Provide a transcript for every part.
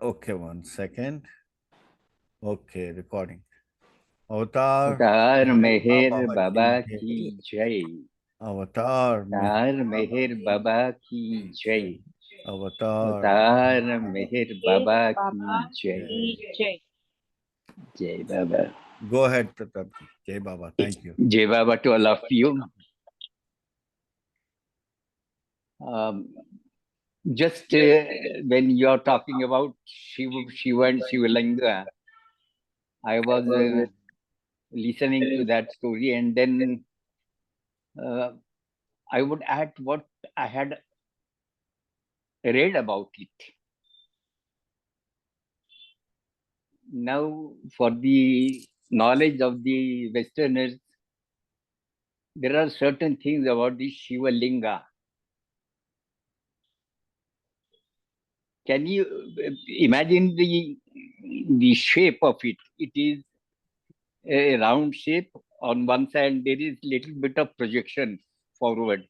Okay, 1 second. Okay, recording. अवतार अवतार मेहर मेहर बाबा बाबा की की जय। जय। अवतार अवतार मेहर बाबा मेहर बाबा की की जय। जय। अवतार अवतार मेहर मेहर बाबा की जय। जय। जय बाबा। Go ahead, Pratap ji. Jai Baba. Thank you. जय बाबा to all of you. Um, just when you are talking about Shiva and Shivalinga, I was listening to that story, and then I would add what I had read about it. Now, for the knowledge of the Westerners, there are certain things about the Shiva Linga. Can you imagine the shape of it? It is a round shape. On one side, there is little bit of projection forward.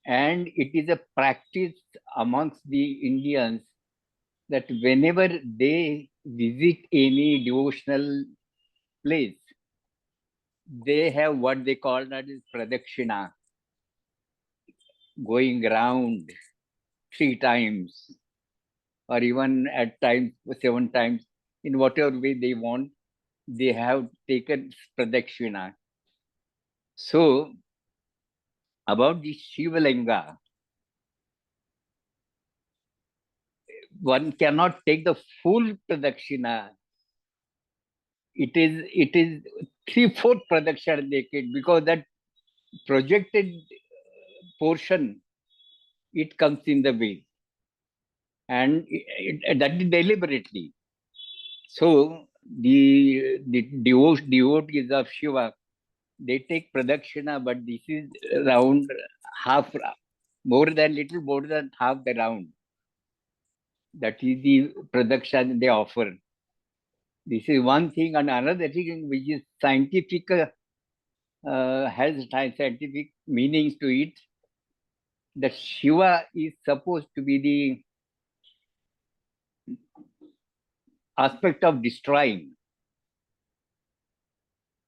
And it is a practice amongst the Indians that whenever they visit any devotional place, they have what they call that is pradakshina, going around 3 times, or even at times 7 times, in whatever way they want, they have taken pradakshina. So, about the Shivalinga, one cannot take the full pradakshina. It is 3/4 pradakshina naked, because that projected portion, it comes in the way, and that is deliberately. So the devotees of Shiva, they take pradakshina, but this is around half, little more than half the round. That is the pradakshina they offer. This is one thing, and another thing which is scientific, has scientific meanings to it. That Shiva is supposed to be the aspect of destroying.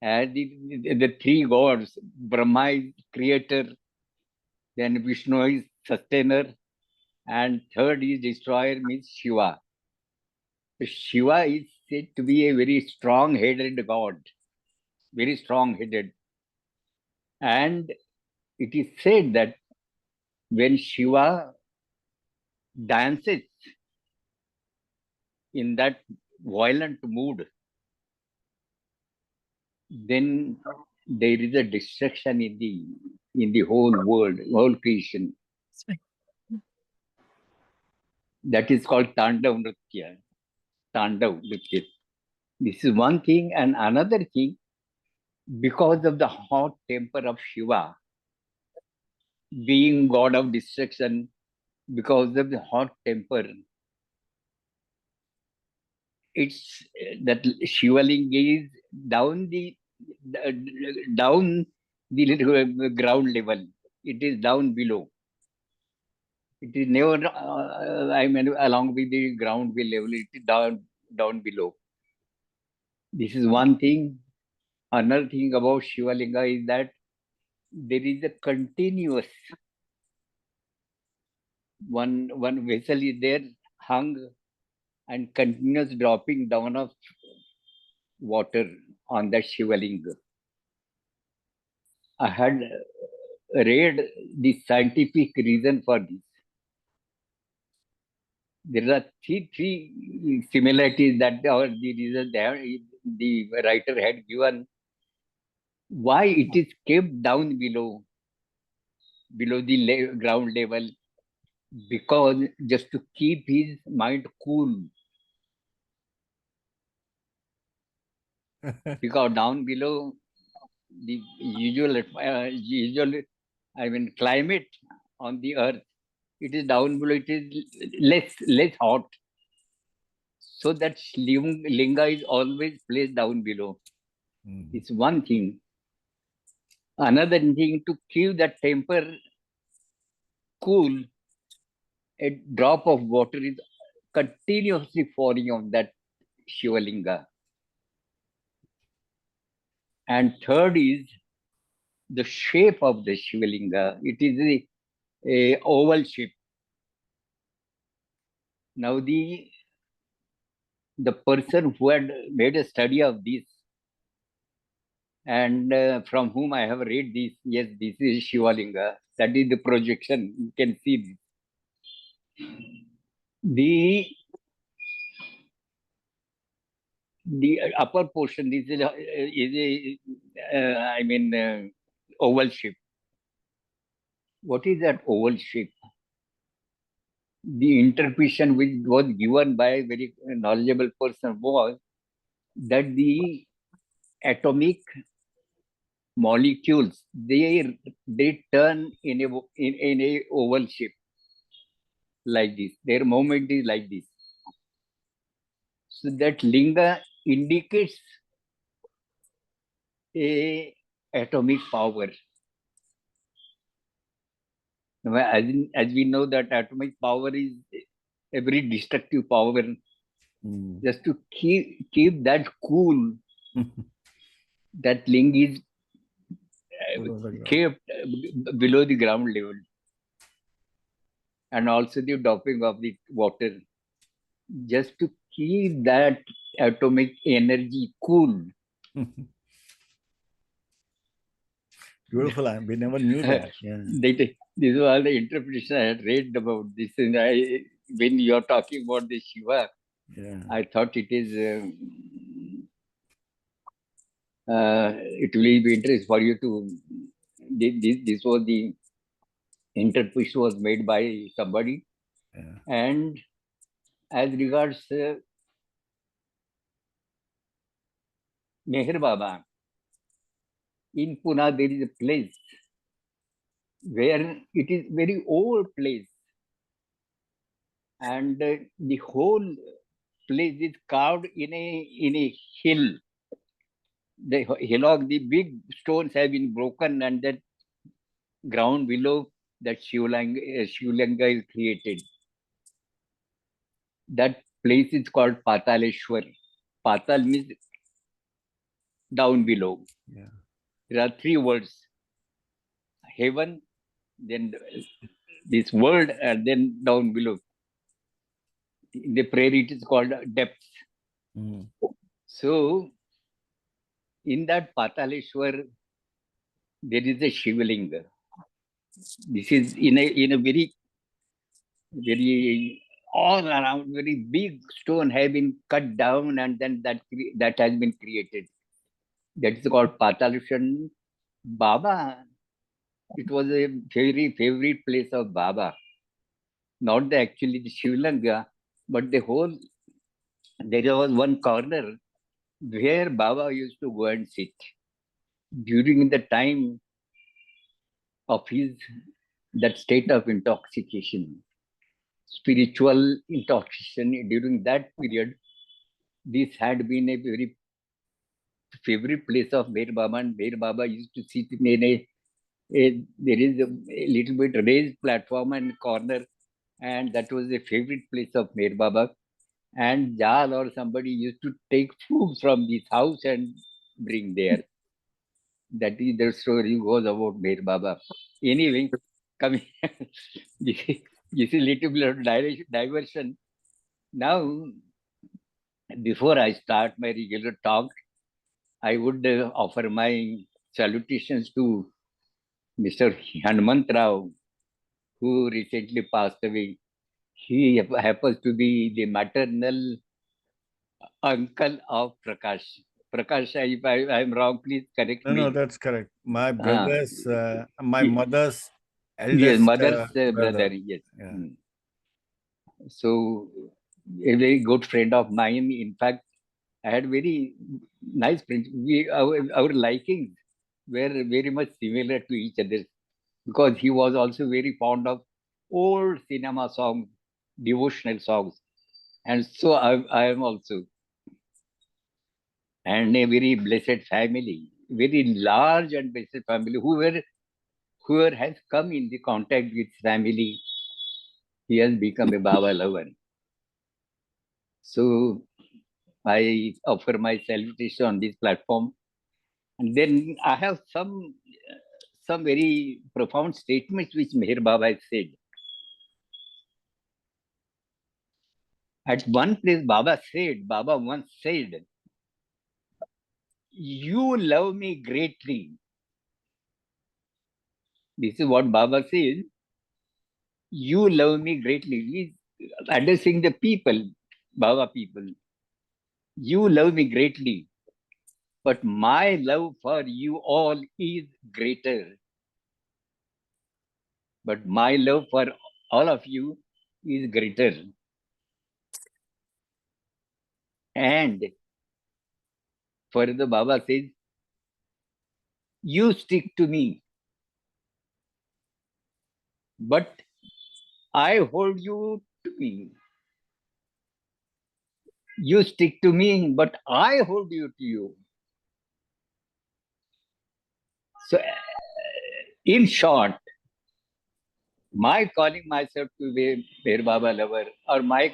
As the three gods, Brahma is creator, then Vishnu is sustainer, and third is destroyer, means Shiva. Shiva is said to be a very strong-headed god, very strong-headed. And it is said that when Shiva dances in that violent mood, then there is a destruction in the whole world, whole creation. That is called Tandav Nritya. Tandav Nritya. This is one thing, and another thing, because of the hot temper of Shiva, being god of destruction, because of the hot temper, it's that Shivalinga is down down the ground level. It is down below. It is never, along with the ground level. It is down below. This is one thing. Another thing about Shivalinga is that there is a continuous one vessel is there, hung, and continuous dropping down of water on that Shivalinga. I had read the scientific reason for this. There are three similarities that are the reason there the writer had given. Why it is kept down below the ground level? Because just to keep his mind cool. Because down below, the usual climate on the earth, it is down below, it is less hot. So that linga is always placed down below. It's one thing. Another thing, to keep that temper cool, a drop of water is continuously falling on that Shivalinga. And third is the shape of the Shivalinga. It is a oval shape. Now the person who had made a study of this and from whom I have read this, yes, this is Shivalinga. That is the projection. You can see this. The upper portion is oval shape. What is that oval shape? The interpretation which was given by a very knowledgeable person was that the atomic molecules they turn in a oval shape like this. Their movement is like this. So that linga indicates a atomic power. As we know that atomic power is a very destructive power. Just to keep that cool, that linga is kept below the ground level. And also the doping of the water, just to keep that atomic energy cool. Beautiful. We never knew that. Yeah. This is all the interpretation I had read about this. And when you are talking about the Shiva, yeah. I thought it is. It will be interesting for you to. This was the interpretation was made by somebody, and as regards Meher Baba, in Pune there is a place where it is very old place, and the whole place is carved in a hill. The hillock, the big stones have been broken, and that ground below that Shivlinga is created. That place is called Pataleshwar. Patal means down below. Yeah. There are three words: heaven, then this world, and then down below. In the prayer, it is called depth. So, in that Pataleshwar, there is a Shivlinga. This is in a very all around very big stone have been cut down, and then that has been created. That is called Pataleshwar. Baba, it was a very favorite place of Baba. Not actually the Shivlinga, but the whole. There was one corner where Baba used to go and sit during the time of that state of intoxication, spiritual intoxication. During that period, this had been a very favorite place of Meher Baba, and Meher Baba used to sit in there is a little bit raised platform and corner, and that was a favorite place of Meher Baba. And Jal or somebody used to take food from this house and bring there. That is the story goes about Meher Baba. Anyway, coming, this is a little bit of diversion. Now, before I start my regular talk, I would offer my salutations to Mr. Hanumant Rao, who recently passed away. He happens to be the maternal uncle of Prakash. Prakash, if I am wrong, please correct me. No, that's correct. My brother's, my mother's eldest yes, mother's brother. Yes. Yeah. So, a very good friend of mine. In fact, I had very nice friends. Our likings were very much similar to each other, because he was also very fond of old cinema songs, devotional songs, and so I am also. And a very blessed family, very large and blessed family. Whoever has come in the contact with family, he has become a Baba lover. So I offer my salutation on this platform. And then I have some very profound statements which Meher Baba has said. At one place, Baba once said, "You love me greatly." This is what Baba says. You love me greatly. He's addressing the people, Baba people. You love me greatly, but my love for you all is greater. But my love for all of you is greater. And further, Baba says, you stick to me, but I hold you to me. You stick to me, but I hold you to you. So, in short, my calling myself to be Meher Baba lover, or my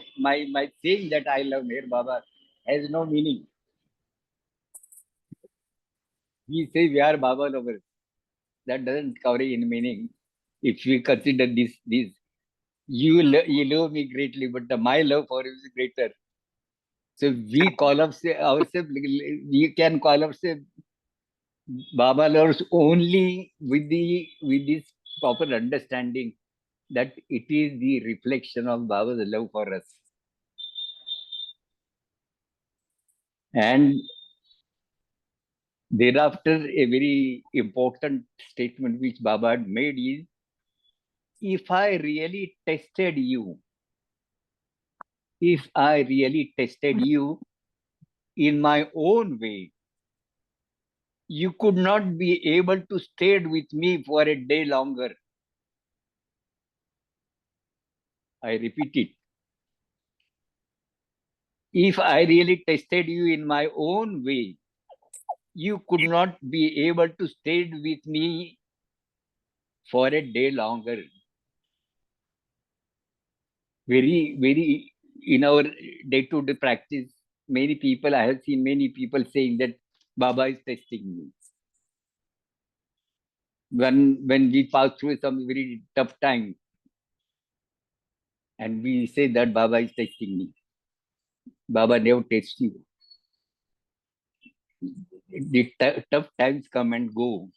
saying that I love Meher Baba has no meaning. We say we are Baba lovers. That doesn't carry any meaning. If we consider this, you love me greatly, but my love for you is greater. So we call ourselves, we can call ourselves Baba lovers only with this proper understanding that it is the reflection of Baba's love for us. And thereafter, a very important statement which Baba had made is, if I really tested you in my own way, you could not be able to stay with me for a day longer. I repeat it. If I really tested you in my own way, you could not be able to stay with me for a day longer. Very, in our day-to-day practice, I have seen many people saying that Baba is testing me. When we pass through some very tough time, and we say that Baba is testing me. Baba never tests you. The tough times come and go,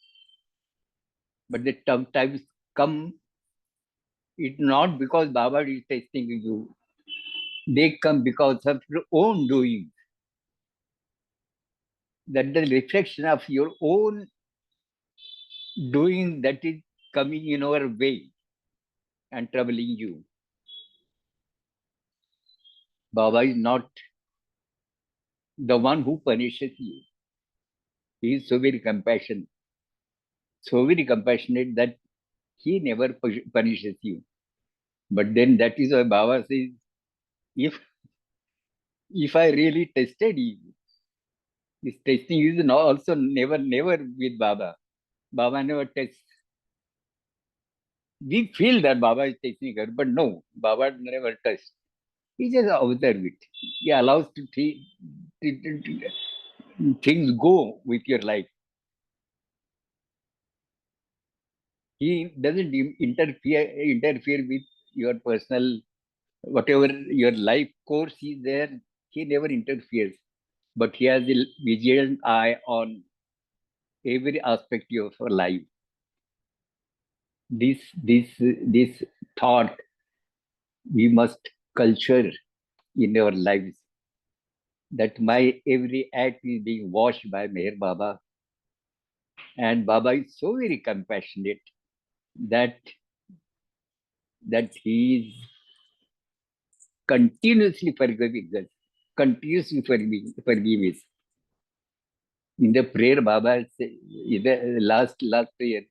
but the tough times come, it's not because Baba is testing you. They come because of your own doing. That the reflection of your own doing that is coming in our way and troubling you. Baba is not the one who punishes you. He is so very compassionate that he never punishes you. But then that is why Baba says, if I really tested you, this testing is also never with Baba. Baba never tests. We feel that Baba is testing her, but no, Baba never tests. He just observes it. He allows things go with your life. He doesn't interfere with your personal, whatever your life course is there. He never interferes, but he has a vigilant eye on every aspect of your life. This thought we must culture in our lives, that my every act is being watched by Meher Baba, and Baba is so very compassionate that he is continuously forgiving us, continuously forgiving us. In the prayer, Baba said, in the last prayer,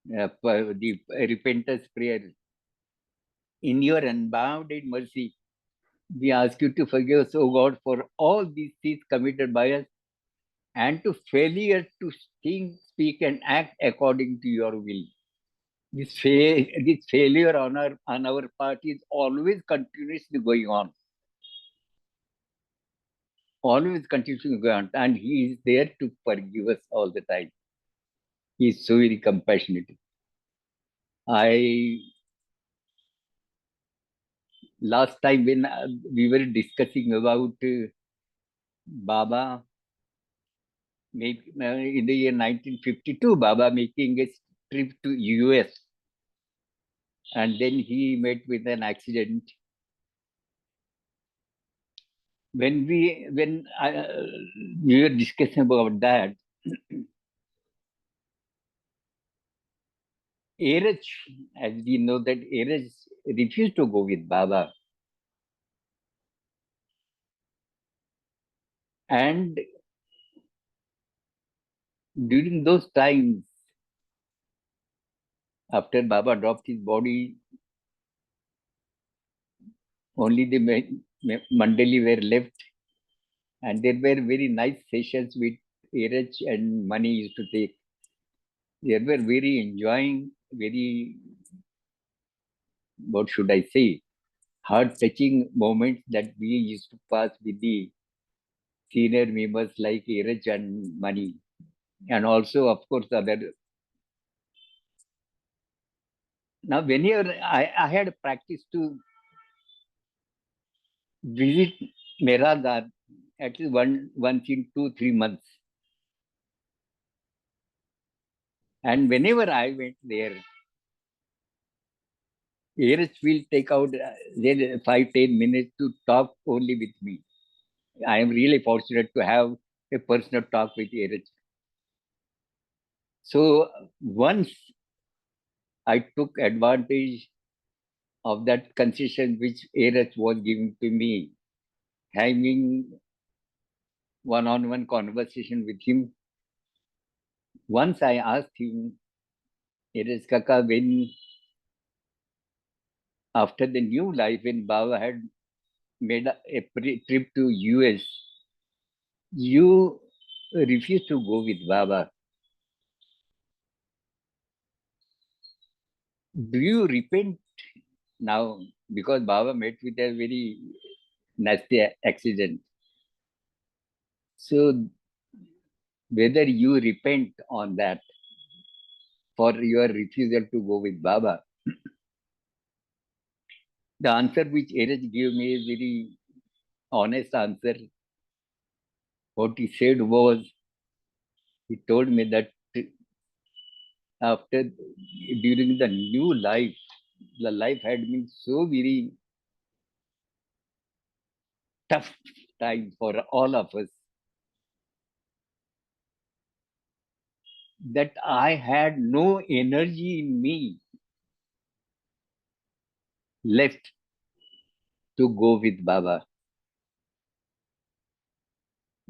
the repentance prayer, in your unbounded mercy, we ask you to forgive us, O God, for all these sins committed by us and to failure to think, speak, and act according to your will. This failure on our part is always continuously going on. always continuing to go on, and he is there to forgive us all the time. He is so very compassionate. Last time when we were discussing about Baba, in the year 1952, Baba making a trip to US, and then he met with an accident. When we were discussing about that, Eraj, as we know that Eraj refused to go with Baba. And during those times, after Baba dropped his body, only the Mandali were left. And there were very nice sessions with Eraj and Mani used to take. They were very enjoying, very, what should I say, heart-touching moments that we used to pass with the senior members like Eraj and Mani. And also, of course, other. Now, whenever I had practiced to visit Meradar at least once in 2-3 months. And whenever I went there, Eraj will take out 5-10 minutes to talk only with me. I am really fortunate to have a personal talk with Eraj. So once I took advantage of that concession which Eraj was giving to me, having one-on-one conversation with him. Once I asked him, Eraj Kaka, when after the new life, when Baba had made a trip to US, you refused to go with Baba. Do you repent now? Because Baba met with a very nasty accident. So whether you repent on that for your refusal to go with Baba? The answer which Eraj gave me is very honest answer. What he said was, he told me that after during the new life, the life had been so very tough time for all of us that I had no energy in me left to go with Baba.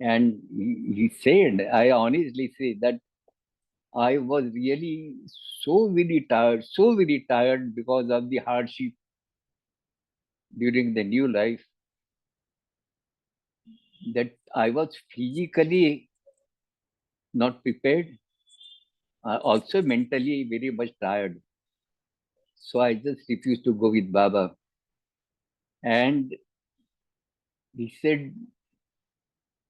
And he said, I honestly say that I was really so very tired because of the hardship during the new life, that I was physically not prepared, also mentally very much tired. So I just refused to go with Baba. And he said,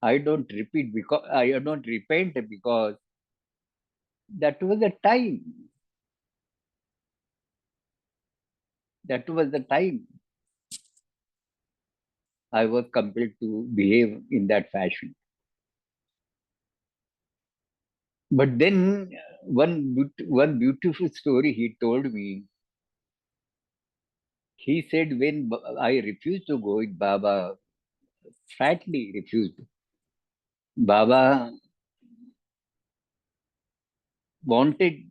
I don't repent because that was the time. That was the time I was compelled to behave in that fashion. But then one beautiful story he told me. He said, when I refused to go with Baba, flatly refused, Baba wanted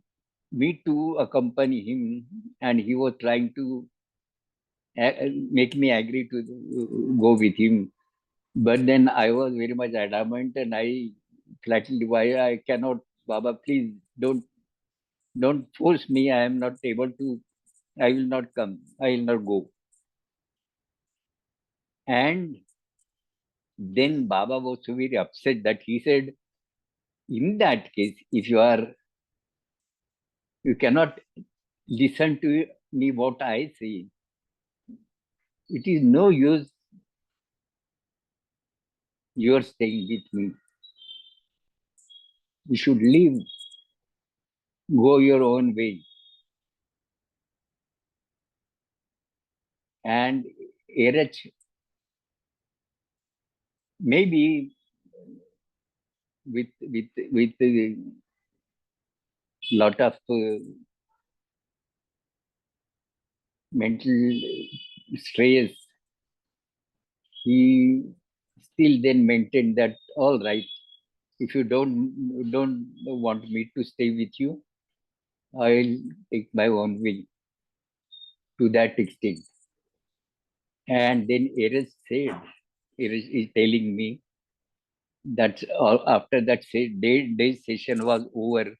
me to accompany him, and he was trying to make me agree to go with him. But then I was very much adamant, and I flatly, why I cannot, Baba, please don't force me. I am not able to. I will not come. I will not go. And then Baba was so very upset that he said, in that case, if you cannot listen to me what I say, it is no use You are staying with me. You should leave, go your own way. And Erech, maybe with a lot of mental stress, he still then maintained that all right. If you don't want me to stay with you, I'll take my own way to that extent. And then Eris said, Eris is telling me that after that day session was over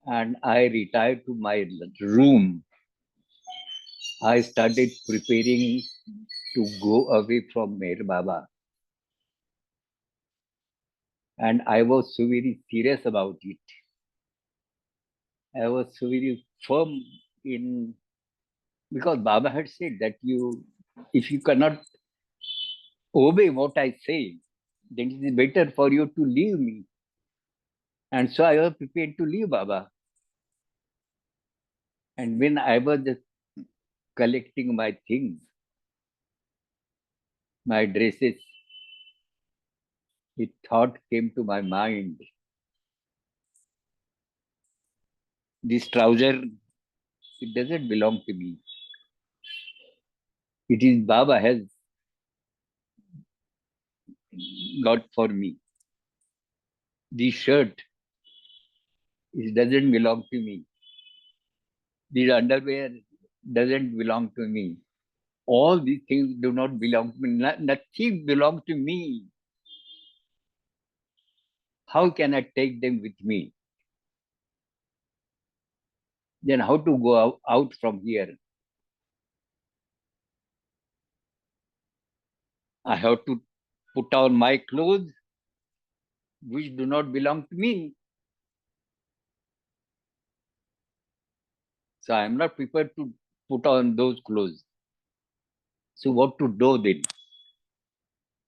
and I retired to my room, I started preparing to go away from Meher Baba. And I was so very serious about it. I was so very firm in, because Baba had said that if you cannot obey what I say, then it is better for you to leave me. And so I was prepared to leave Baba. And when I was just collecting my things, my dresses, a thought came to my mind. This trouser, it doesn't belong to me. It is Baba has got for me. This shirt, it doesn't belong to me. This underwear doesn't belong to me. All these things do not belong to me. Nothing belongs to me. How can I take them with me? Then how to go out from here? I have to put on my clothes which do not belong to me. So I am not prepared to put on those clothes. So what to do then?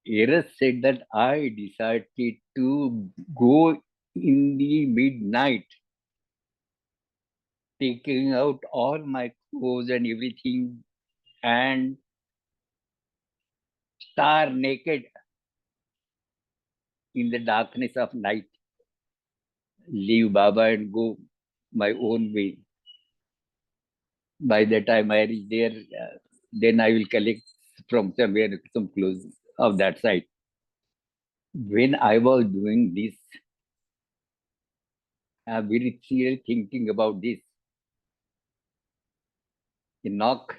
Eras said that I decided to go in the midnight, taking out all my clothes and everything, and star naked in the darkness of night, leave Baba and go my own way. By the time I reach there, then I will collect from somewhere some clothes of that side. When I was doing this, I'm very serious thinking about this. A knock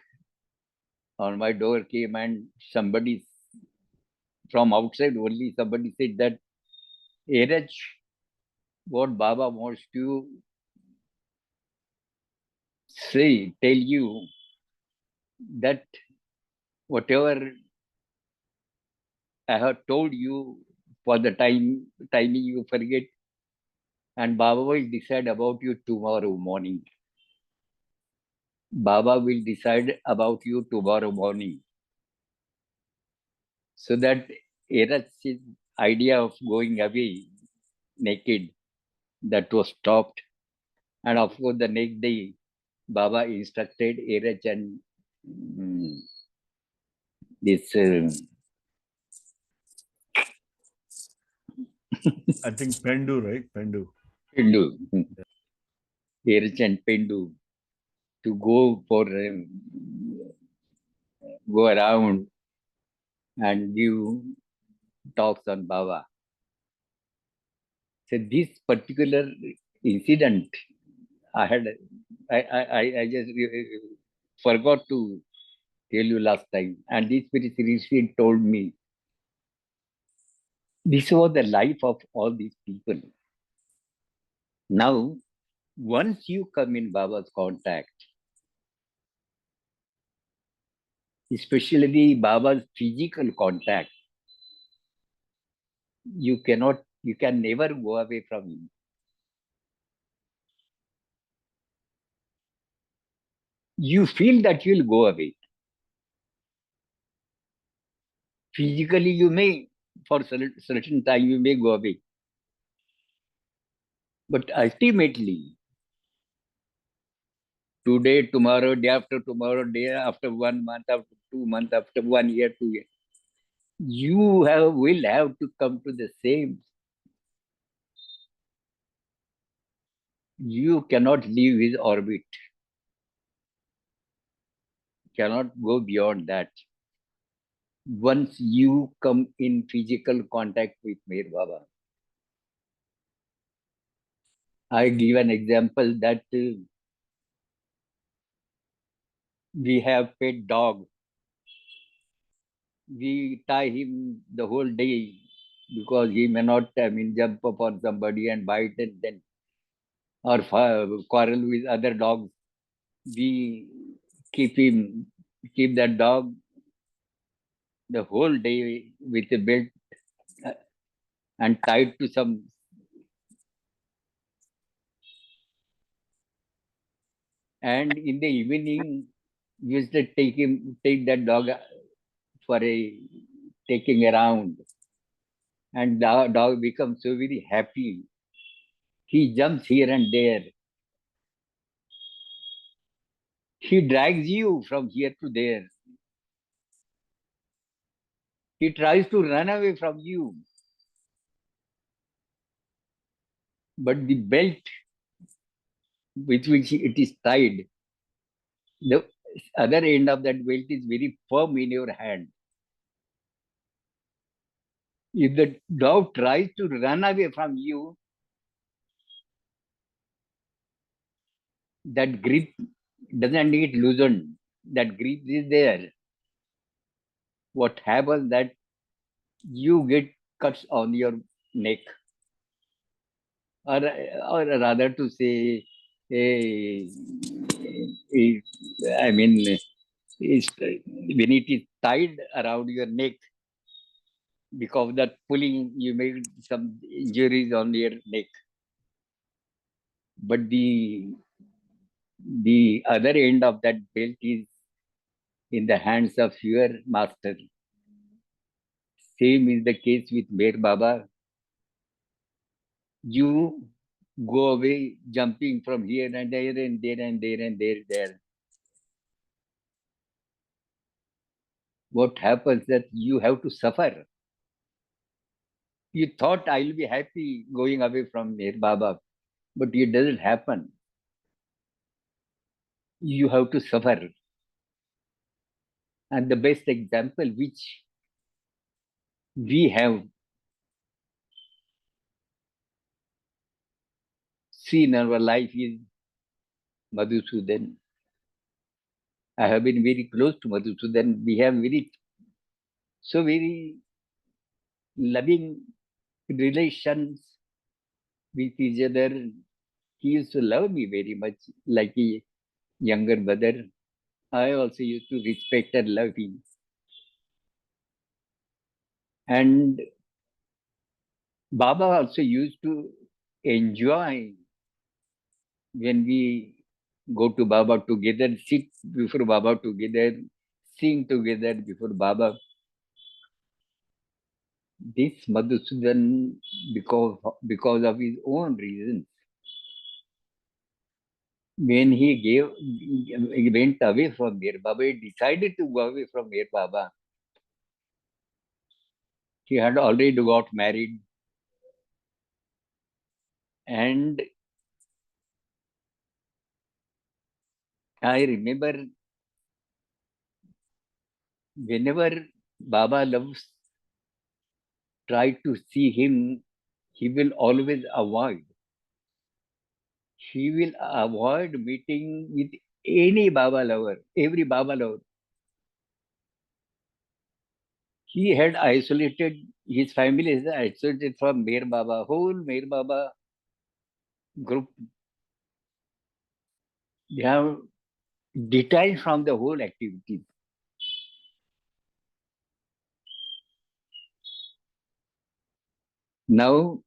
on my door came and somebody from outside only, somebody said that, Erech, what Baba wants to say, tell you that whatever I have told you for the timing you forget, and Baba will decide about you tomorrow morning. Baba will decide about you tomorrow morning. So that Erach's idea of going away naked, that was stopped. And of course, the next day, Baba instructed Erach and this I think Pendu, right? Pendu. Hindu, Erach and Pendu, to go for go around and give talks on Baba. So this particular incident, I had, I just forgot to tell you last time, and this very seriously told me this was the life of all these people. Now, once you come in Baba's contact, especially Baba's physical contact, you can never go away from him. You feel that you'll go away. Physically, you may for certain time you may go away. But ultimately, today, tomorrow, day after tomorrow, day after 1 month, after 2 months, after 1 year, 2 years, you will have to come to the same. You cannot leave his orbit. Cannot go beyond that. Once you come in physical contact with Meher Baba, I give an example that we have pet dog. We tie him the whole day because he may not, jump upon somebody and bite and then or quarrel with other dogs. We keep that dog the whole day with a belt uh, and tied to some. And in the evening, we used to take that dog for a taking around, and the dog becomes so very happy. He jumps here and there. He drags you from here to there. He tries to run away from you. But the belt with which it is tied, the other end of that belt is very firm in your hand. If the dog tries to run away from you, that grip doesn't get loosened. That grip is there. What happens that you get cuts on your neck, or rather to say, eh, eh, I mean, when it is tied around your neck, because of that pulling, you made some injuries on your neck. But the other end of that belt is in the hands of your master. Same is the case with Meher Baba. You go away jumping from here and there and there and there and there. What happens that you have to suffer. You thought I'll be happy going away from Meher Baba, but it doesn't happen. You have to suffer. And the best example which we have seen in our life is Madhusudan. I have been very close to Madhusudan. We have very loving relations with each other. He used to love me very much like a younger brother. I also used to respect and love him. And Baba also used to enjoy when we go to Baba together, sit before Baba together, sing together before Baba. This Madhusudan, because of his own reasons, when he went away from Meher Baba, he decided to go away from Meher Baba. He had already got married, and I remember whenever Baba loves try to see him, he will always avoid. He will avoid meeting with any Baba lover, every Baba lover. He had isolated, his family is isolated from Meher Baba, whole Meher Baba group. They have detached from the whole activity. Now,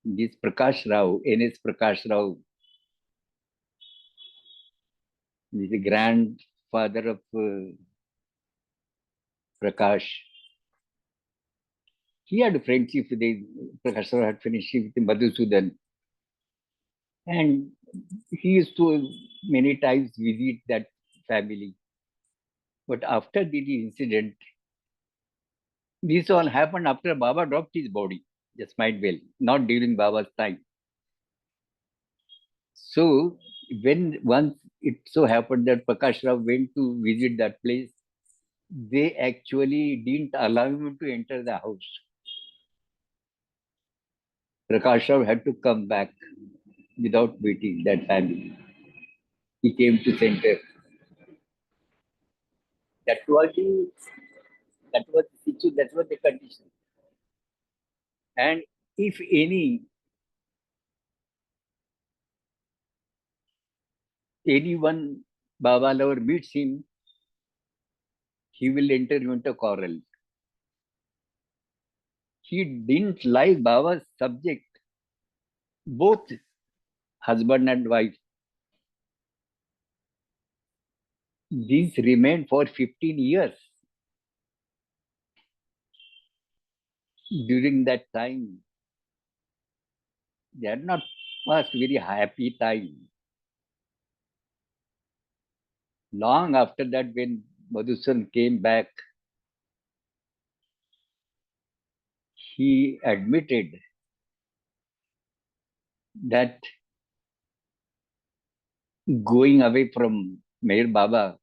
this Prakash Rao, N.S. Prakash Rao, is the grandfather of Prakash. He had a friendship with Prakash Rao had friendship with Madhusudan. And he used to many times visit that family. But after the incident, this all happened after Baba dropped his body, just might well, not during Baba's time. So when once it so happened that Prakash Rao went to visit that place, they actually didn't allow him to enter the house. Prakash Rao had to come back without meeting that family. He came to center. That was the situation, that was the condition. And if anyone Baba lover meets him, he will enter into quarrel. He didn't like Baba's subject, both husband and wife. This remained for 15 years. During that time, they had not passed very happy time. Long after that, when Madhusudan came back, he admitted that going away from Meher Baba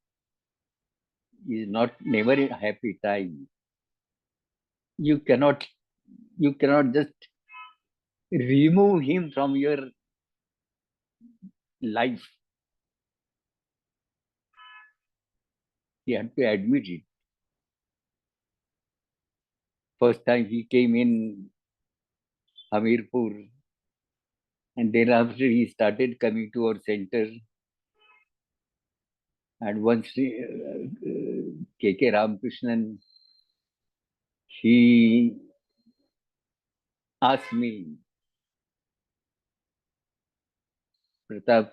is not never a happy time. You cannot just remove him from your life. He had to admit it. First time he came in Hamirpur, and thereafter he started coming to our center. And once K.K. Ramakrishnan, he asked me, Pratap,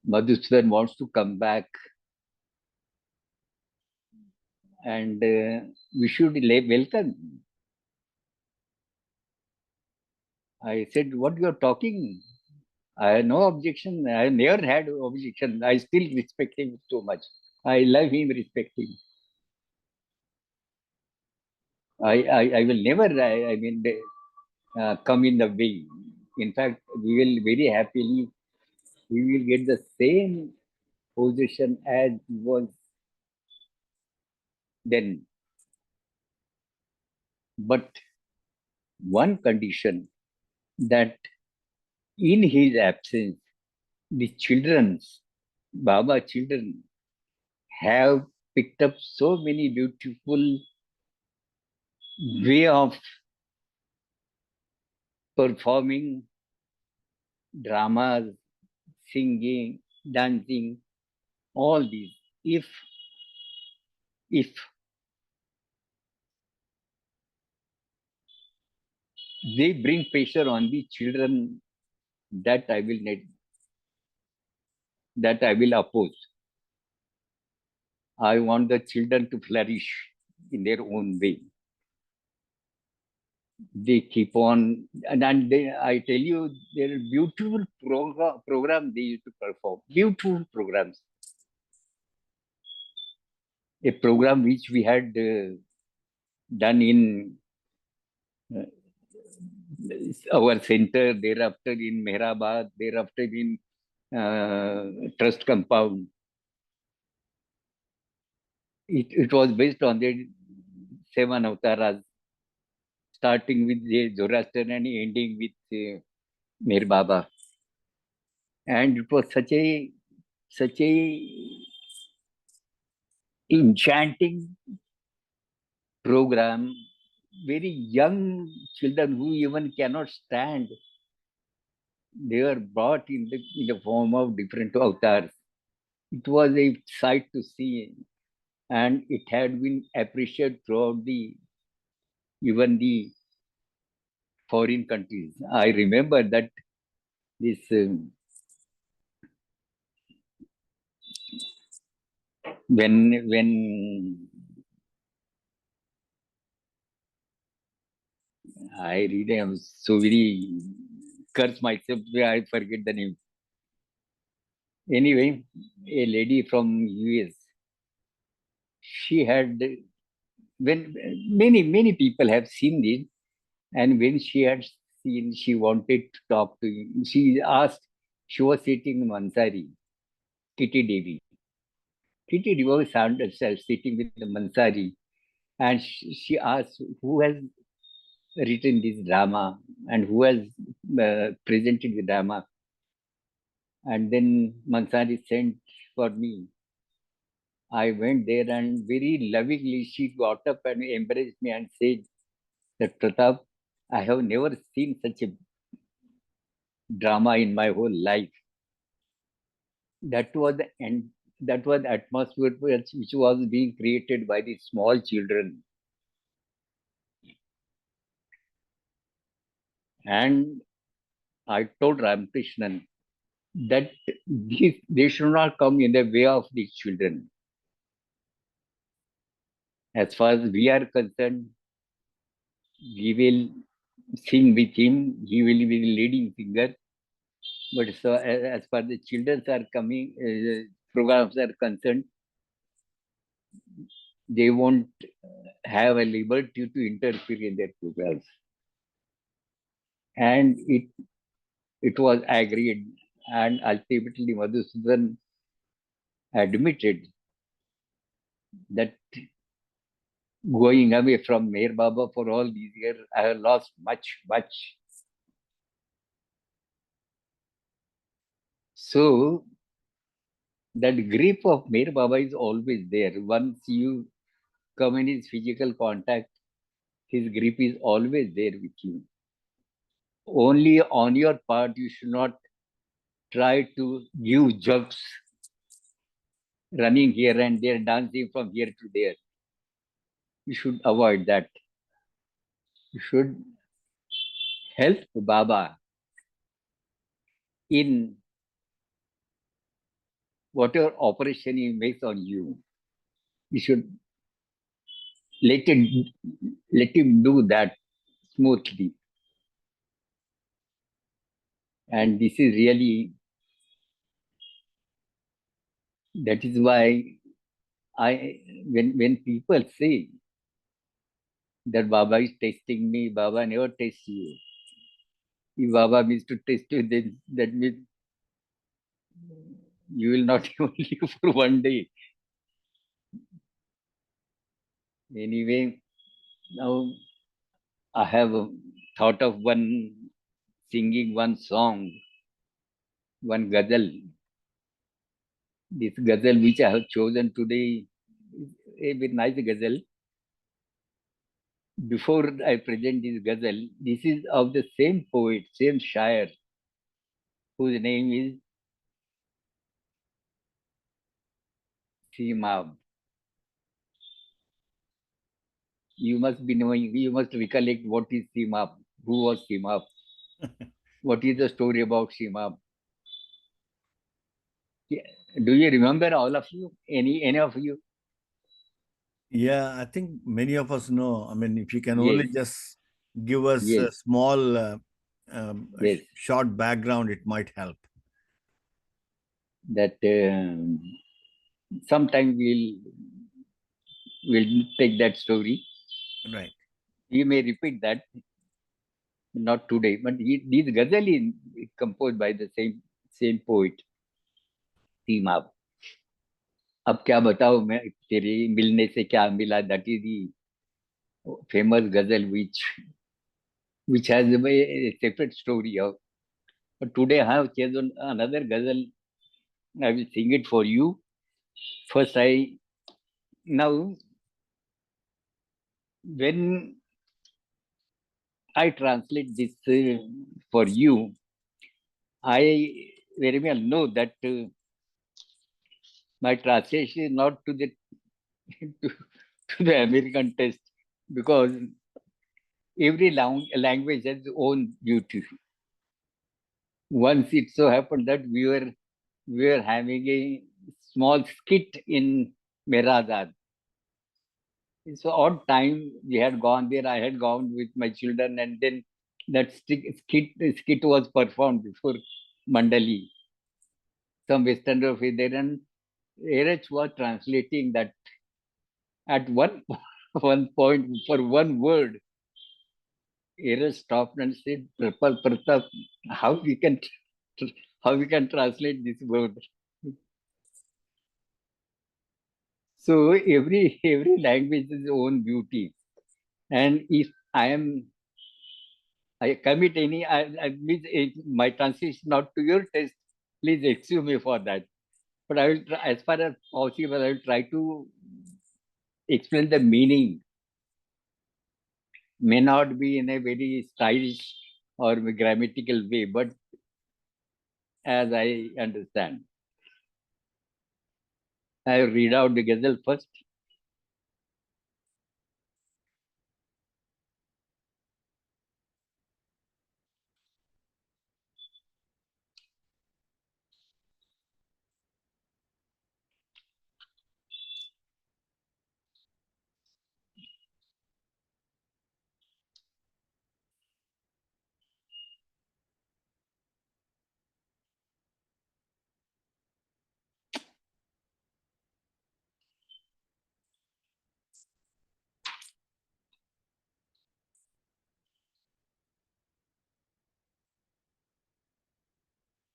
Madhusudan wants to come back, and we should welcome. I said, what you are talking? I have no objection. I never had objection. I still respect him so much. I love him, respect him. I will never, come in the way. In fact, we will very happily, we will get the same position as was then. But one condition, that in his absence, the Baba children, have picked up so many beautiful way of performing dramas, singing, dancing, all these. If they bring pressure on the children, that I will oppose. I want the children to flourish in their own way. They keep on, and I tell you, there are beautiful programs they used to perform. Beautiful programs. A program which we had done in our center, thereafter in Mehrabad, thereafter in Trust Compound. It was based on the 7 avatars, starting with the Zoroastrian and ending with Meher Baba. And it was such a enchanting program. Very young children who even cannot stand, they were brought in the form of different avatars. It was a sight to see, and it had been appreciated throughout even the foreign countries. I remember that this when I really am so very curse myself. I forget the name. Anyway, a lady from US. She had when many people have seen this, and when she had seen, she wanted to talk to him. She asked. She was sitting in Mansari, Kitty Devi. Kitty Devi was found herself sitting with the Mansari, and she asked who has written this drama and who has presented the drama. And then Mansari sent for me. I went there and very lovingly she got up and embraced me and said that Pratap, I have never seen such a drama in my whole life. That was the end. That was the atmosphere which was being created by the small children. And I told Ramakrishnan that they should not come in the way of these children. As far as we are concerned, we will sing with him. He will be the leading singer. But so as far as the children are coming, programs are concerned, they won't have a liberty to interfere in their programs. And it was agreed, and ultimately Madhusudan admitted that going away from Meher Baba for all these years, I have lost much. So that grip of Meher Baba is always there. Once you come in his physical contact, his grip is always there with you. Only on your part, you should not try to give jerks, running here and there, dancing from here to there. You should avoid that. You should help Baba in whatever operation he makes on you. You should let him do that smoothly. And this is really, that is why when people say that Baba is testing me, Baba never tests you. If Baba means to test you, then that means you will not even live for one day. Anyway, now I have thought of singing one song, one ghazal. This ghazal which I have chosen today is a very nice ghazal. Before I present this ghazal, this is of the same poet, same shair, whose name is Seemab. You must be knowing, you must recollect what is Seemab, who was Seemab, what is the story about Seemab. Do you remember, all of you? Any of you? Yeah, I think many of us know. I mean, if you can only Yes, just give us yes, a small, yes. short background, it might help. That sometime we'll take that story. Right. We may repeat that, not today, but this ghazal is composed by the same poet, Seemab. अब क्या बताओ मैं, तेरे मिलने से क्या मिला, that is the famous ghazal which has a separate story of. But today I have chosen another ghazal. I will sing it for you. First, now when I translate this for you, I very well know that my translation is not to to, to the American test, because every language has its own beauty. Once it so happened that we were having a small skit in Merazad. It's an odd time we had gone there. I had gone with my children, and then that skit was performed before Mandali, some Western of it there, and RH was translating that at one one point for one word. RH stopped and said, Pratap, how we can how we can translate this word? So every language has its own beauty. And if I commit any, means my translation not to your taste, please excuse me for that. But I will, try, as far as possible, I will try to explain the meaning. May not be in a very stylish or grammatical way, but as I understand. I will read out the ghazal first.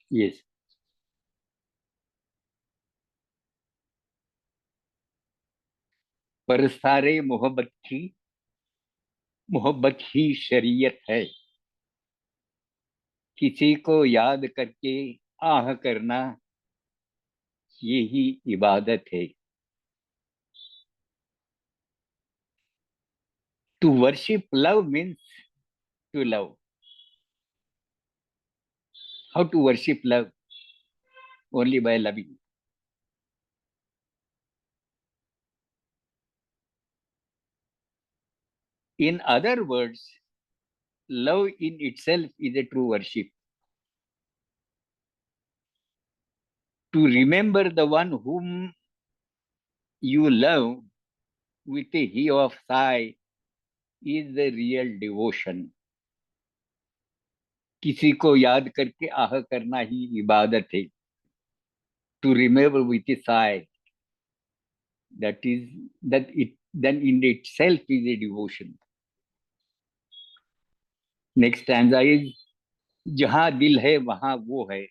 Yes. पर सारे मोहब्बत ही शरीयत है, किसी को याद करके आह करना यही इबादत है. To worship love means to love. How to worship love? Only by loving. In other words, love in itself is a true worship. To remember the one whom you love with a he of sigh is the real devotion. किसी को याद करके आह करना ही इबादत है. To remember with a sigh, that it then in itself is a devotion. Next stanza is, जहां दिल है वहां वो है,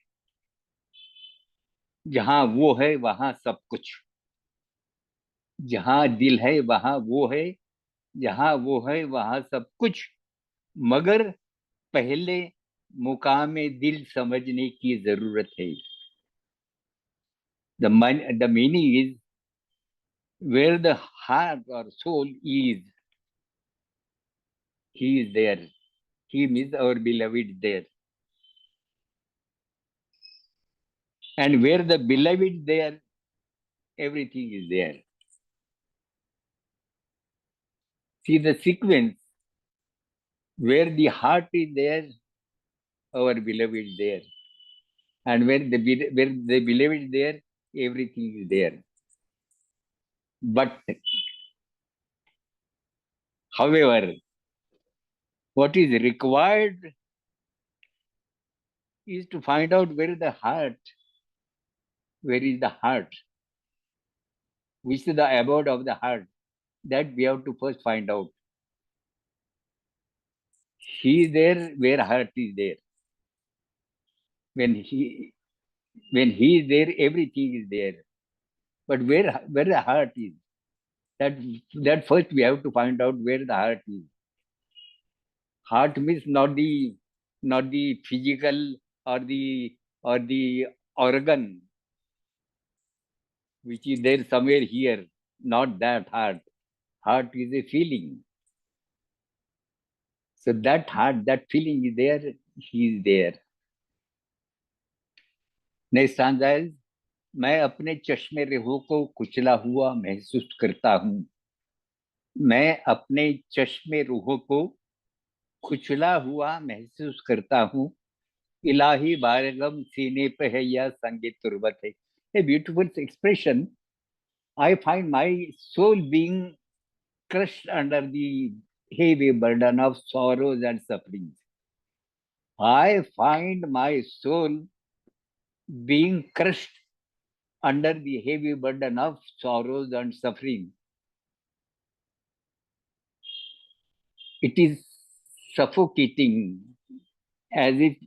जहां वो है वहां सब कुछ. जहां दिल है वहां वो है, जहां वो है वहां सब कुछ, मगर पहले मुकाम दिल समझने की जरूरत है. The meaning is, where the heart or soul is, he is there. He means our beloved there. And where the beloved there, everything is there. See the sequence. Where the heart is there, our beloved is there. And where the beloved is there, everything is there. But, however, what is required is to find out where is the heart, which is the abode of the heart. That we have to first find out. He is there where heart is there. When he is there, everything is there. But where the heart is, that first we have to find out where the heart is. Heart means not the physical or the organ which is there somewhere here. Not that heart. Heart is a feeling. So that heart, that feeling is there. He is there. Next stanza is, मैं अपने चश्मे रेहू को कुचला हुआ महसूस करता हूं. मैं अपने चश्मे रूह को कुचला हुआ महसूस करता हूं. इलाही बारगम सीने पे है या संगीत तुरबत है. A beautiful expression. I find my soul being crushed under the heavy burden of sorrows and sufferings. I find my soul being crushed under the heavy burden of sorrows and suffering. It is suffocating as if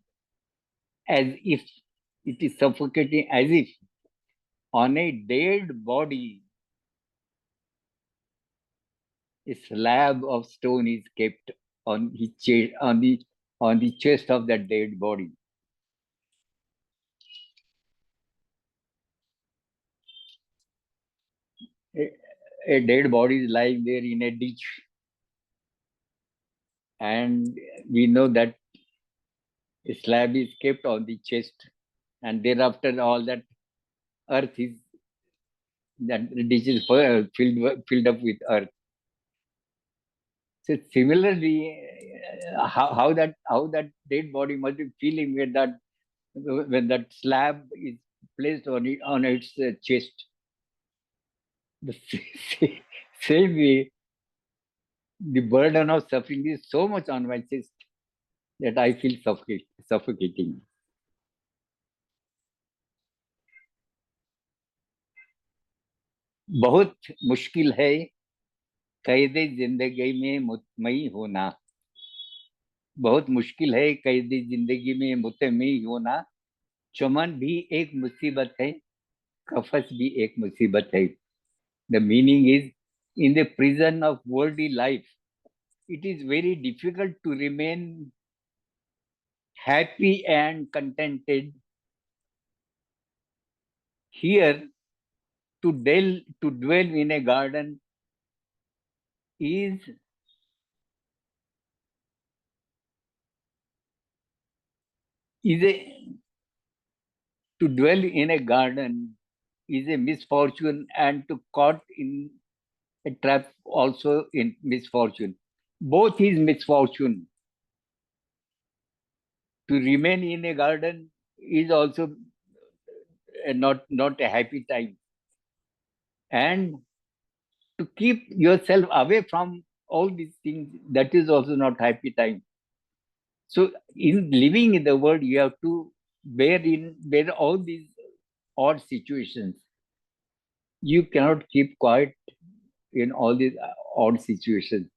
it is suffocating as if on a dead body a slab of stone is kept on the chest of that dead body. A dead body is lying there in a ditch, and we know that a slab is kept on the chest, and thereafter all that earth is that ditch is filled up with earth. So similarly, how that dead body must be feeling when that slab is placed on its chest. The same way, the burden of suffering is so much on my chest that I feel suffocating. बहुत मुश्किल है कैदे जिंदगी में मुतमई होना. बहुत मुश्किल है कैदी जिंदगी में मुतमई होना. चमन भी एक मुसीबत है, कफस भी एक मुसीबत है. The meaning is, in the prison of worldly life, it is very difficult to remain happy and contented. Here, to dwell in a garden is to dwell in a garden is a misfortune, and to caught in a trap also in misfortune. Both is misfortune. To remain in a garden is also not a happy time, and to keep yourself away from all these things, that is also not happy time. So in living in the world, you have to bear all these odd situations. You cannot keep quiet in all these odd situations.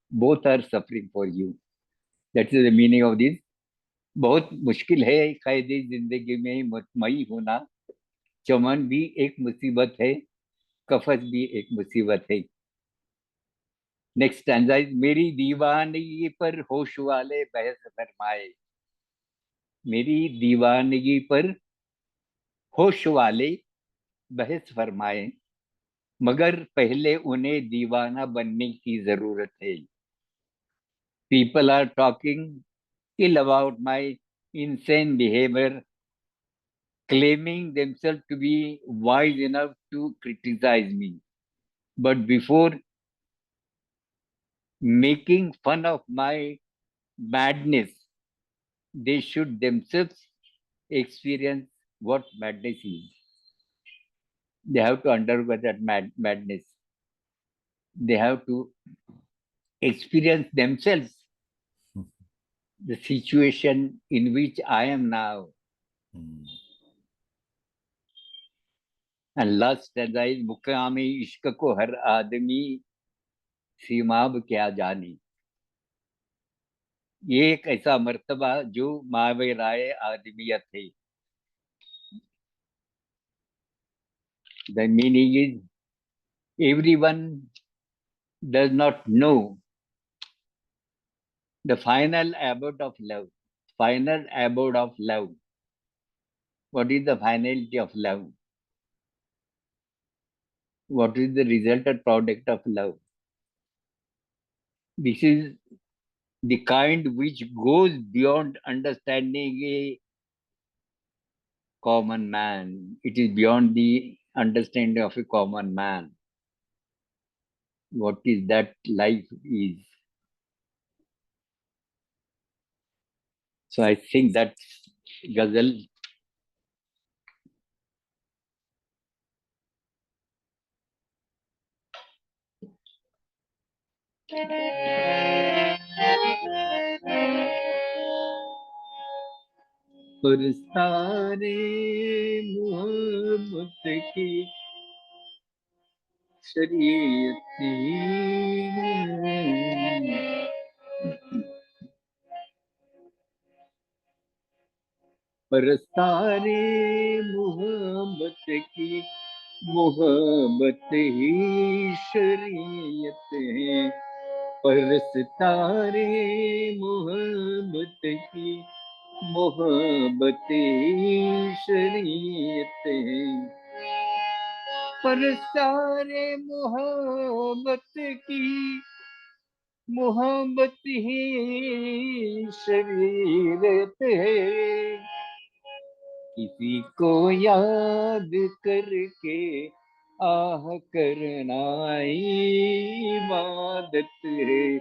Both are suffering for you. That is the meaning of this. बहुत मुश्किल है कैदी जिंदगी में मुतमई होना. चमन भी एक मुसीबत है, कफस भी एक मुसीबत है. नेक्स्ट स्टैंजा इज, मेरी दीवानगी पर होश वाले बहस फरमाए. मेरी दीवानगी पर होश वाले बहस फरमाए, मगर पहले उन्हें दीवाना बनने की जरूरत है. People are talking ill about my insane behavior, claiming themselves to be wise enough to criticize me. But before making fun of my madness, they should themselves experience what madness is. They have to undergo that madness. They have to experience themselves the situation in which I am now. And last stanza is, मुकामे इश्क को हर आदमी सीमाब क्या जानी. ये एक ऐसा मर्तबा जो मावेराए आदमियत है. The meaning is, everyone does not know the final abode of love. Final abode of love. What is the finality of love? What is the resultant product of love? This is the kind which goes beyond understanding a common man. It is beyond the understanding of a common man. What is that life is? So I think that ghazal पुरस्तारे मोहब्बत की शरीयत थी, पुरस्तारे मोहब्बत की मोहब्बत ही शरीयत है। परस्तारे मोहब्बत की मोहब्बत ही शरीयत है। परस्तारे मोहब्बत की मोहब्बत ही शरीयत है। किसी को याद करके आह करना इबादत है।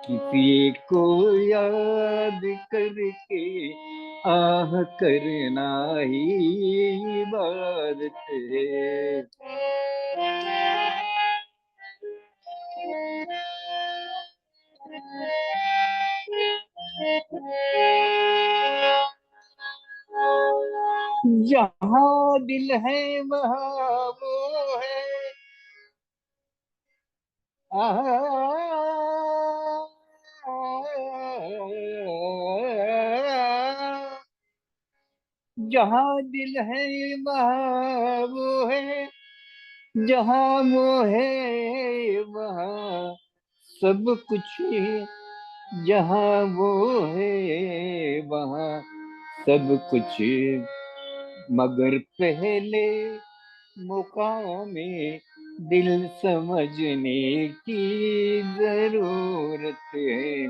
किसी को याद करके आह करना ही इबादत है। जहाँ दिल है वहाँ वो है। जहाँ दिल है वहाँ वो है। जहाँ वो है वहाँ सब कुछ है। जहाँ वो है वहाँ सब कुछ, मगर पहले मुकामे दिल समझने की जरूरत है।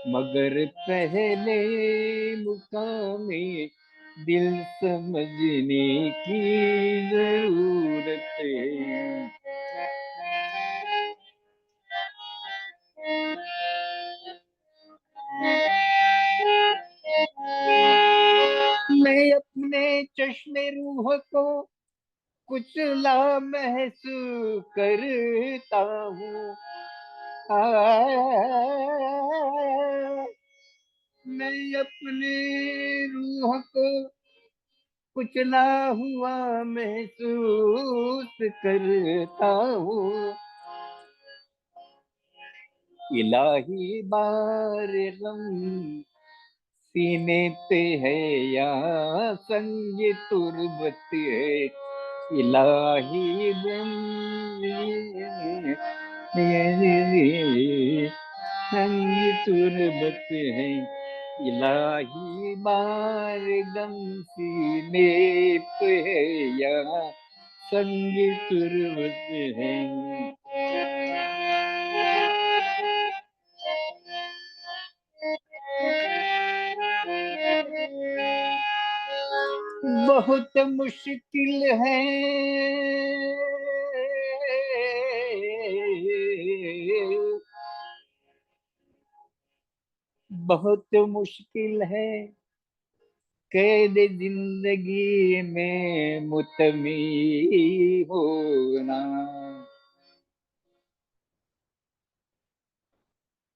मगर पहले मुकामे दिल समझने की जरूरत है। मैं अपने चश्मे रूह को कुछ ला महसूस करता हूँ। मैं अपने रूह को कुचला हुआ महसूस करता हूँ। इलाही बार गम सीने पे है या संग तुरबत है। इलाही गम संग तुरबत है। इलाही बार गम सीने पे है या संग तुरबत है। बहुत मुश्किल है बहुत मुश्किल है कैद जिंदगी में मुतमी होना।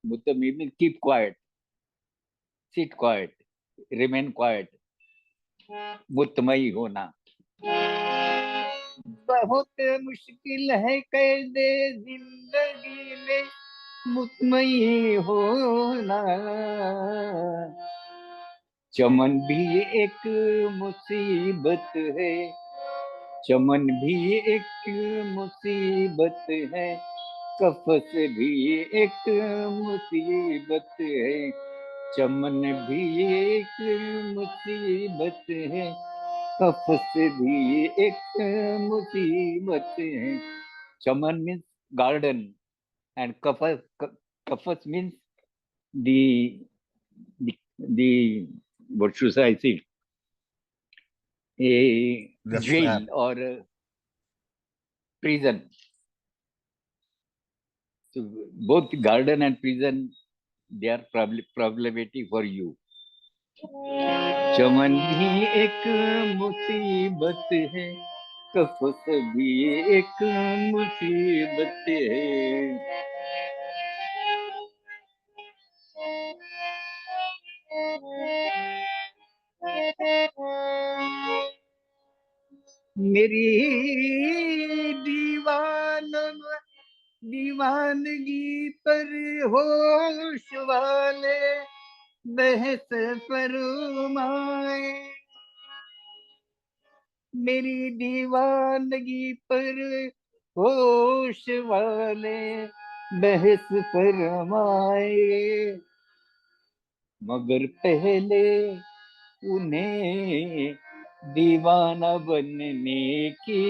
मुतमी mean keep quiet, sit quiet, remain quiet, मुतमई होना। बहुत मुश्किल है कैद जिंदगी में मुतमई होना। चमन भी एक मुसीबत है। चमन भी एक मुसीबत है। कफस भी एक मुसीबत है। चमन भी एक मुसीबत है। कफस भी एक मुसीबत है। चमन means garden and kafas means the what should I say, a The jail slab. or a prison. So both garden and prison, they are problematic for you. चमन भी एक मुसीबत है। कफस भी एक मुसीबत है। मेरी दीवानगी पर होश वाले बहस फरमाए, मेरी दीवानगी पर होश वाले बहस फरमाए, मगर पहले उन्हें दीवाना बनने की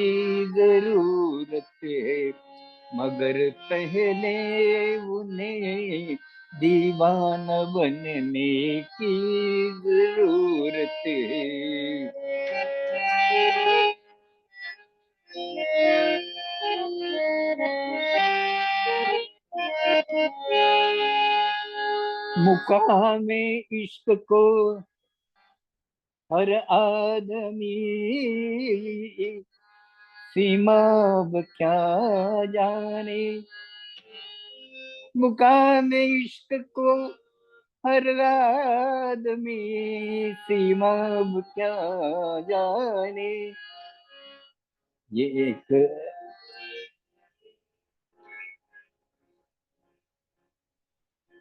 जरूरत है, मगर पहले उन्हें दीवाना बनने की जरूरत है। मुकामे इश्क को हर आदमी सीमा अब क्या जाने, मुकामे इश्क को हर आदमी सीमा अब क्या जाने, ये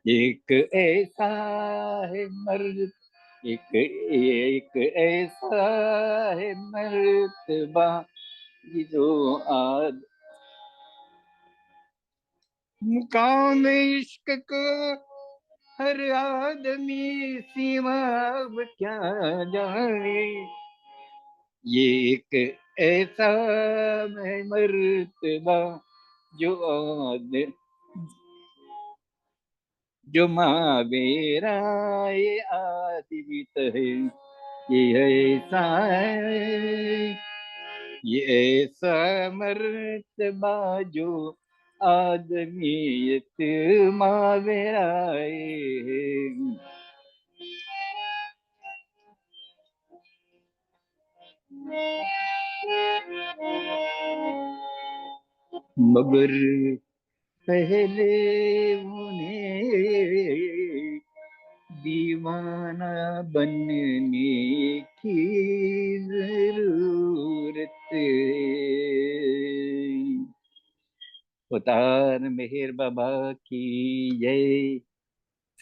एक ऐसा है मर्द, एक ऐसा है मर्तबा जो आज मुकाम इश्क को हर आदमी सीमा अब क्या जाने, ये एक ऐसा है मर्तबा जो आज जो माँ मेरा ये आदमी है, ये ऐसा है, ये ऐसा मर्तबा जो आदमीयत माँ मेरा है। मगर पहले उन्हें दीवाना बनने की जरूरत है। अवतार मेहर बाबा की जय।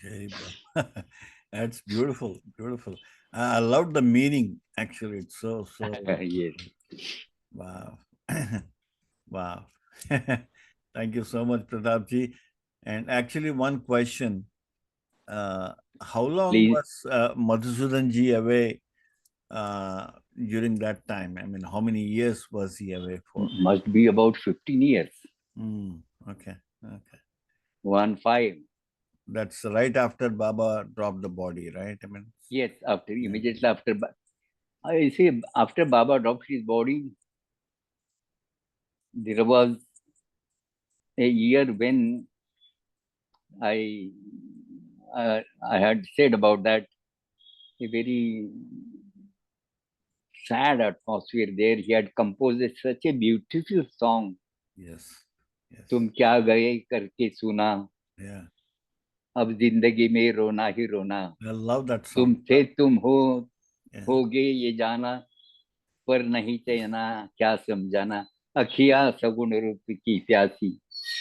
Jai Baba. That's beautiful, beautiful. I love the meaning. Actually, it's so Yes. wow, wow. Thank you so much, Pratap ji. And actually, one question: how long Please. was Madhusudan ji away during that time? I mean, how many years was he away for? Must be about 15 years. Okay, okay. 15. That's right after Baba dropped the body, right? I mean, Yes, after immediately after. I say after Baba dropped his body, there was a year when I I had said about that, a very sad atmosphere there. He had composed such a beautiful song. yes, yes. तुम क्या गए करके सुना, Yeah, अब जिंदगी में रोना ही रोना, I love that तुम song. थे तुम Yeah, होगे ये जाना, पर नहीं चैना क्या समझाना, अखिया सगुन रूप की प्यासी,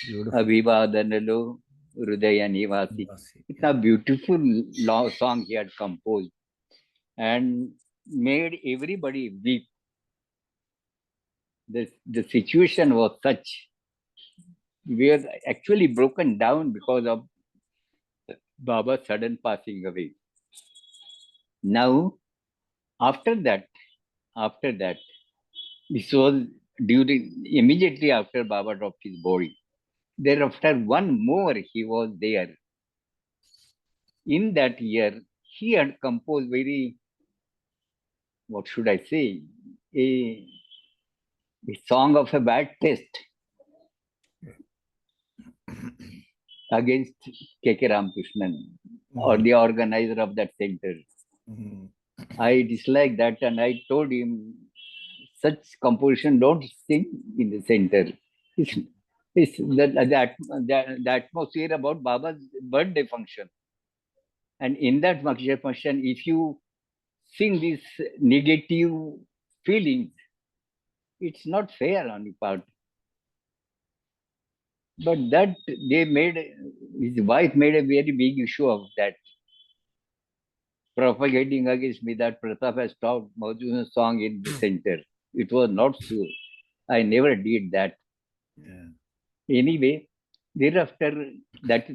beautiful. अभिवादन लो हृदय निवासी. Vasi, It's yeah. a beautiful song he had composed and made everybody weep. The situation was such, we were actually broken down because of Baba's sudden passing away. Now, after that, this was immediately after Baba dropped his body. Thereafter, one more he was there. In that year, he had composed very, what should I say, a song of a bad taste against K.K. Ramakrishnan or the organizer of that center. I disliked that and I told him, such composition don't sing in the center. It's the atmosphere about Baba's birthday function. And in that function, if you sing these negative feelings, It's not fair on the part. But that they made, his wife made a very big issue of that, propagating against me that Pratap has stopped Madhusudan's song in the center. It was not so. I never did that. Yeah. Anyway, thereafter that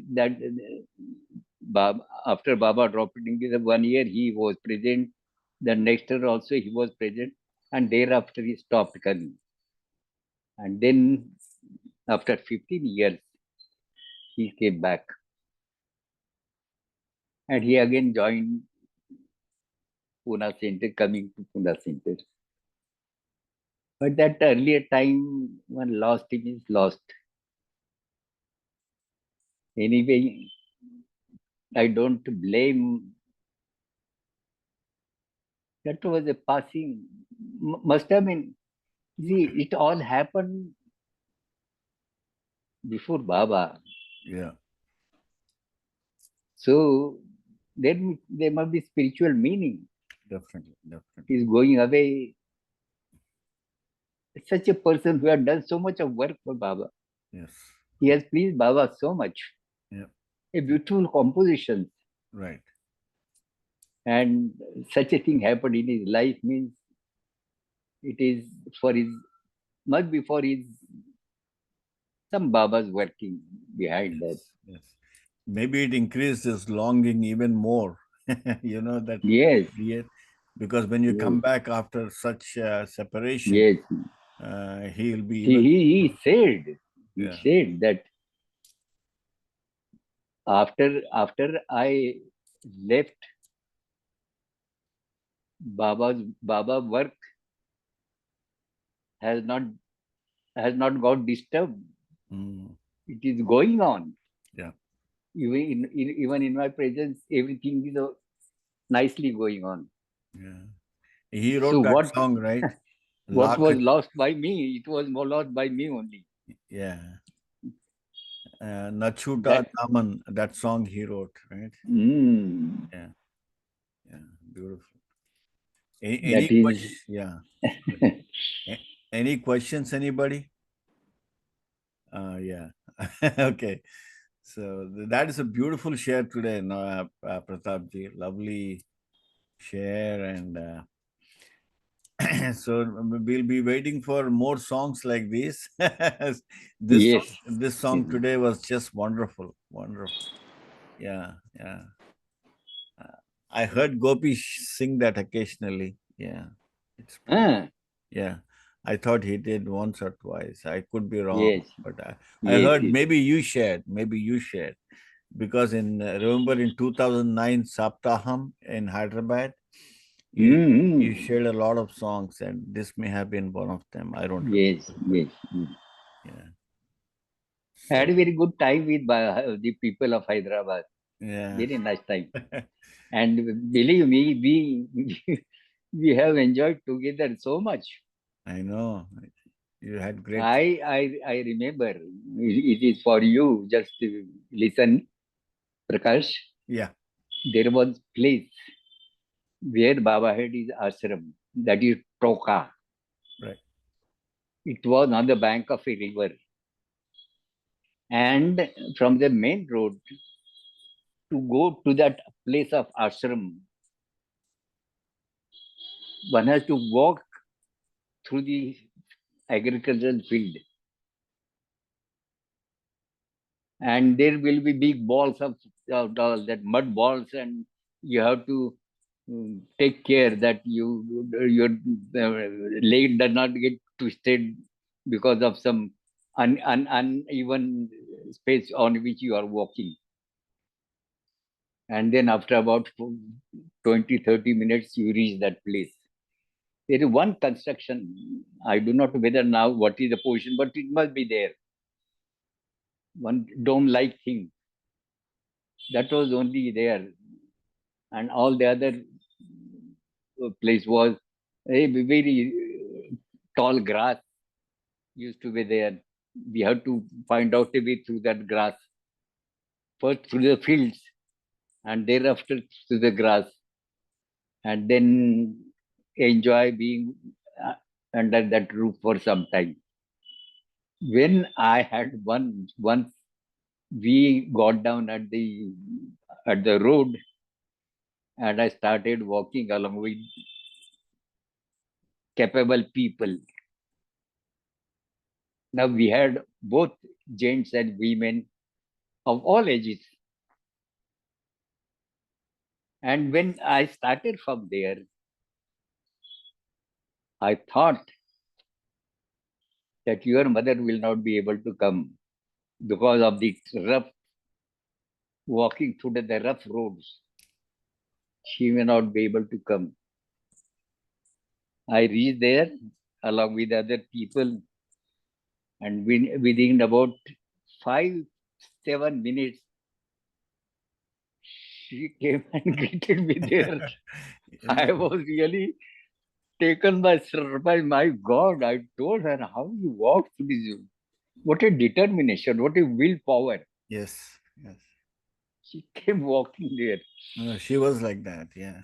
after Baba dropped in the 1 year, he was present. The next year also he was present, and thereafter he stopped coming. And then after 15 years, he came back, and he again joined Pune Center, coming to Pune Center. But that earlier time, one lost him is lost. Anyway, I don't blame. That was a passing. Must have been. See, it all happened before Baba. Yeah. So then there must be spiritual meaning. Definitely. Definitely. He's going away. Such a person who had done so much of work for Baba. Yes. He has pleased Baba so much. Yeah. A beautiful composition. Right. And such a thing happened in his life means it is for his, must be for his, some Baba's working behind that. Yes. Yes. Maybe it increased his longing even more. That Yes, yet, because when you yes, come back after such separation, yes. he'll be He, even. he, he said, he Yeah. said that after I left, Baba work has not got disturbed. Mm. It is going on. Yeah. Even in my presence, everything is nicely going on. Yeah. He So wrote that song, right? what Lark. was lost by me, it was more lost by me only. Yeah. Nachuta That Daman, that song he wrote, right? mm, Yeah. Yeah. Beautiful. that Any is question? Yeah. Any questions, anybody? Yeah. Okay. So that is a beautiful share today, no, Pratap ji. Lovely share, and so we'll be waiting for more songs like this. yes. This song today was just wonderful, wonderful. Yeah, yeah. Uh, I heard Gopi sing that occasionally. Yeah, it's pretty. Ah, Yeah, I thought he did once or twice. I could be wrong, yes, but I yes, heard yes. maybe you shared. Maybe you shared because in remember in 2009 Saptaham in Hyderabad, you Mm, shared a lot of songs, and this may have been one of them. I don't yes, remember, but yes. Mm. yeah. I had So a very good time with the people of Hyderabad. yeah, Very nice time. And believe me, we we have enjoyed together so much. I know you had great. I remember. It is for you. Just to listen, Prakash. Yeah, There was place where Baba had his ashram. That is Toka. right. It was on the bank of a river, and from the main road to go to that place of ashram, one has to walk through the agricultural field, and there will be big balls of that mud balls, and you have to take care that your leg does not get twisted because of some uneven space on which you are walking. And then after about 20-30 minutes, you reach that place. There is one construction. I do not know whether now what is the position, but it must be there. One dome-like thing that was only there, and all the other place was a very tall grass used to be there. We have to find out a way through that grass, first through the fields, and thereafter through the grass, and then enjoy being under that roof for some time. When I had once we got down at the road, and I started walking along with capable people. Now we had both gents and women of all ages. And when I started from there, I thought that your mother will not be able to come because of the rough walking through the rough roads. She may not be able to come. I reached there along with other people, and within about 5-7 minutes, she came and greeted me there. I was really taken by surprise. My God, I told her how you walked through this. What a determination, what a willpower. Yes, yes. She came walking there. She was like that, yeah.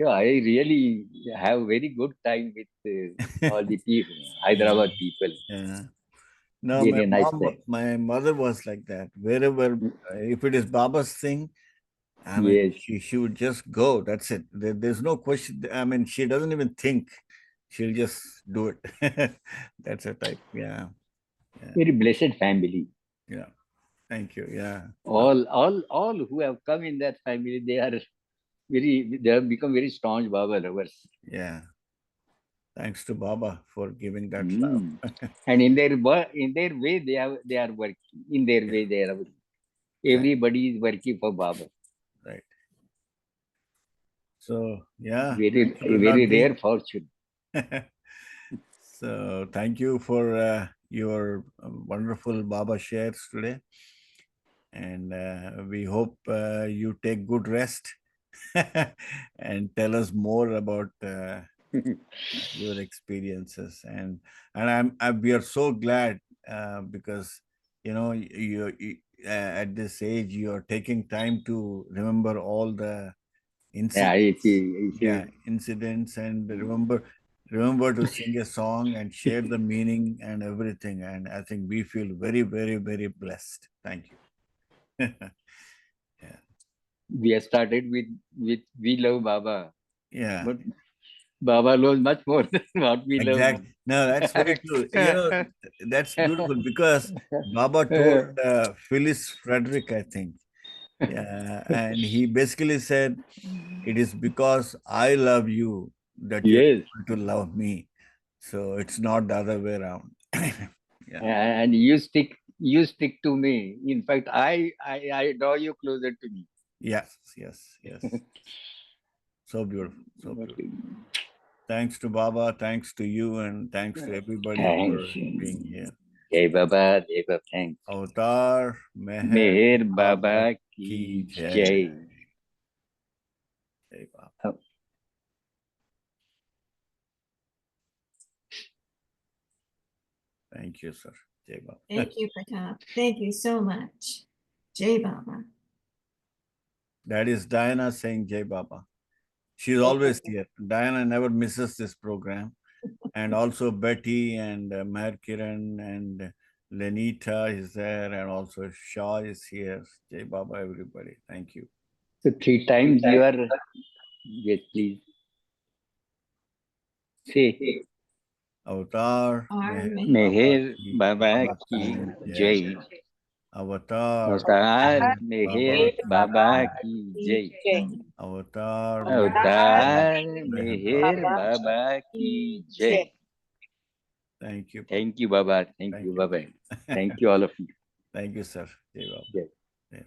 I really have very good time with all the people, Hyderabad people. Yeah. No, Very nice time. my mother was like that. Wherever, if it is Baba's thing, I mean, Yes. she would just go. That's it. There's no question. I mean, she doesn't even think. She'll just do it. That's a type. Yeah. Yeah. Very blessed family. Yeah. Thank you. Yeah. All who have come in that family, they have become very staunch Baba lovers. Yeah. Thanks to Baba for giving that Mm. love. And in their way, they are working. In their way, they are working. Everybody is working for Baba. Right. So yeah, Very thank you, Pratap ji. rare fortune. So thank you for your wonderful Baba shares today, and we hope you take good rest and tell us more about your experiences. And we are so glad because at this age you are taking time to remember all the Yeah, incidents. it's Yeah, incidents, and remember to sing a song and share the meaning and everything. And I think we feel very, very, very blessed. Thank you. Yeah. we have started with we love Baba, Yeah. but Baba loves much more than what we love. Exactly. No, that's very true. That's beautiful because Baba told Phyllis Frederick, I think. Yeah. And he basically said, it is because I love you that you're Yes, able to love me. So it's not the other way around. Yeah. and you stick to me. In fact, I draw you closer to me. Yes, yes, yes. So beautiful. So beautiful. Okay. Thanks to Baba, thanks to you, and thanks to everybody Thanks. for being here. Jai Baba, thanks. Avatar Meher Meher Baba Baba ki ki jai. Jai. Jai Baba. Thank you, sir. Jai Baba. Thank you, Pratap. Thank you so much. Jai Baba. That is Diana saying Jai Baba. She's always here. Diana never misses this program. And also Betty and Meher Kiran and Lenita is there, and also Shaw is here. Jai Baba, everybody. Thank you. So 3 times you are. Yes, please. Say. Avatar Meher Baba Baba ki ki jai. Jai. Avatar Avatar Baba Meher ki Baba jai. ki Jai. Avatar Avatar Meher Meher Baba. Baba ki Jai. Thank you. Thank you, Baba. Thank you, Baba. Thank you, all of you. Thank you, sir. Jai Baba. Jai. Jai.